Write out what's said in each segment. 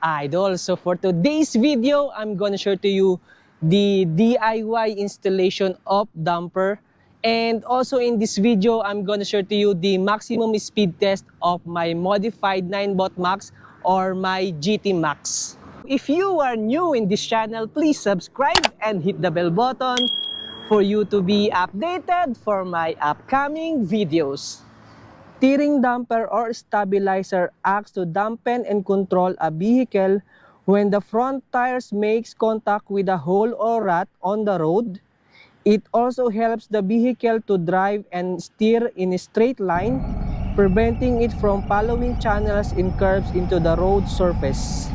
Idol. So for today's video, I'm gonna share to you the DIY installation of damper. And also in this video, I'm gonna share to you the maximum speed test of my modified Ninebot Max or my GT Max. If you are new in this channel, please subscribe and hit the bell button for you to be updated for my upcoming videos. Steering damper or stabilizer acts to dampen and control a vehicle when the front tires makes contact with a hole or rut on the road. It also helps the vehicle to drive and steer in a straight line, preventing it from following channels and curves into the road surface.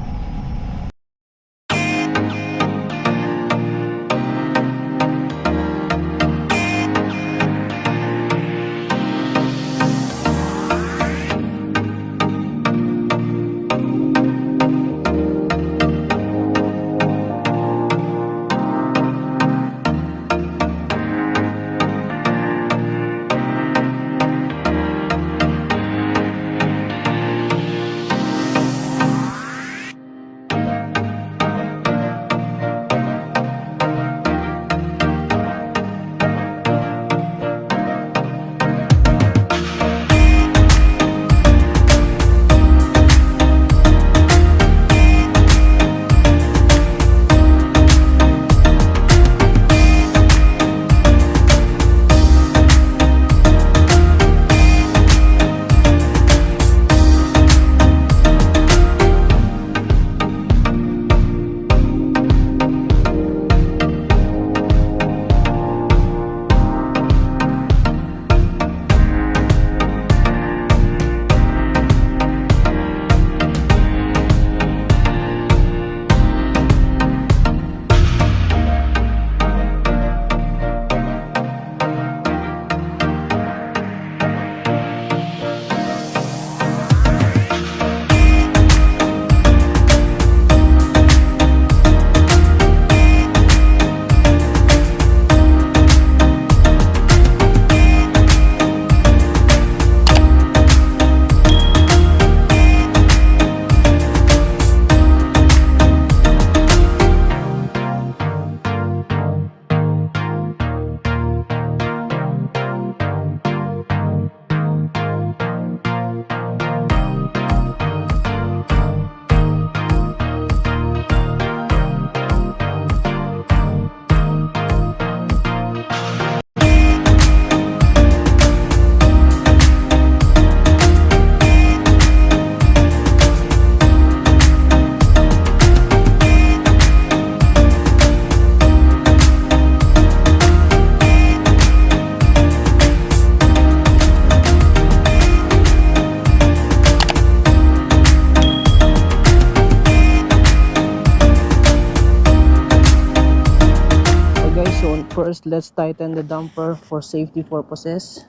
First, let's tighten the damper for safety purposes.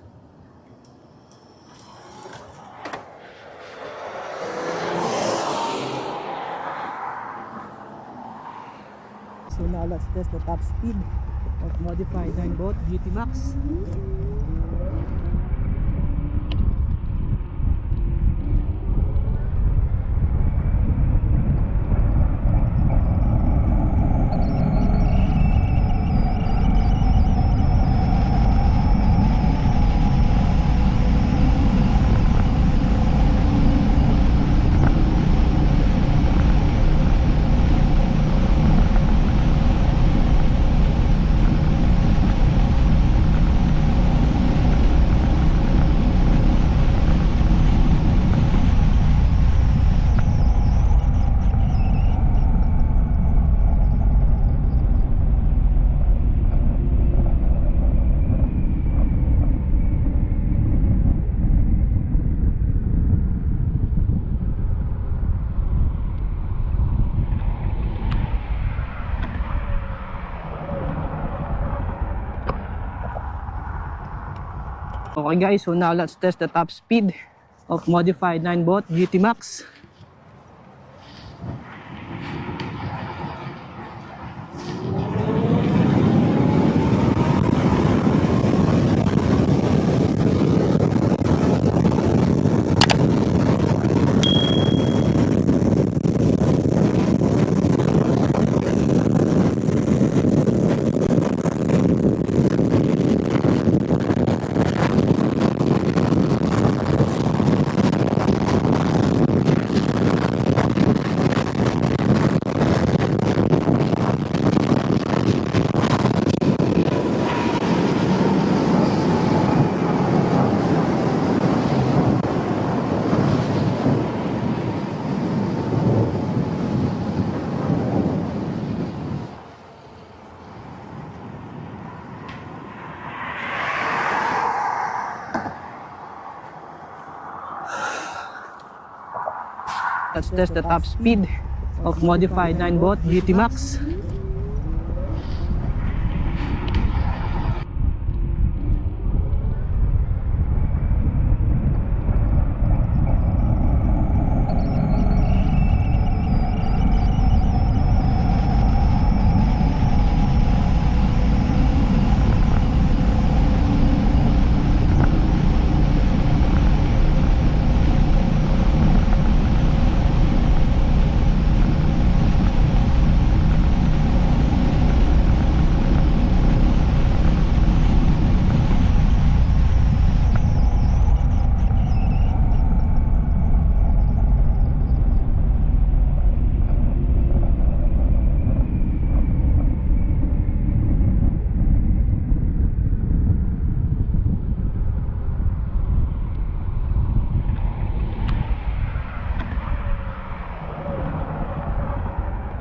So now let's test the top speed of modified Ninebot GT Max. Okay guys, so now let's test the top speed of modified Ninebot GT Max. Let's test the top speed of modified Ninebot Max.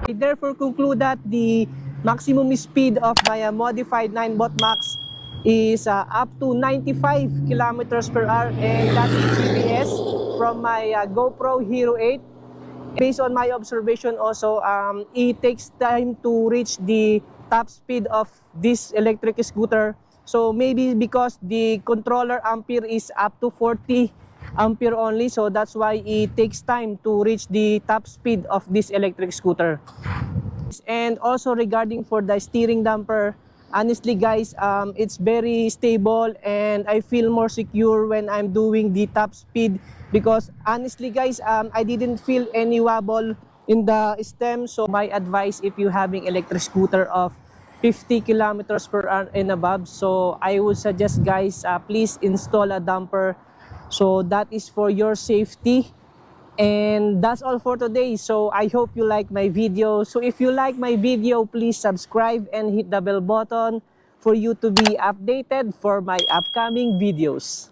I therefore conclude that the maximum speed of my modified Ninebot Max is up to 95 kilometers per hour, and that is GPS from my GoPro Hero 8. Based on my observation also, it takes time to reach the top speed of this electric scooter. So maybe because the controller ampere is up to 40 ampere only, so that's why it takes time to reach the top speed of this electric scooter. And also regarding for the steering damper, honestly guys, it's very stable and I feel more secure when I'm doing the top speed, because honestly guys, I didn't feel any wobble in the stem. So my advice, if you having electric scooter of 50 kilometers per hour and above, so I would suggest guys, please install a damper. So that is for your safety. And that's all for today. So I hope you like my video. So if you like my video, please subscribe and hit the bell button for you to be updated for my upcoming videos.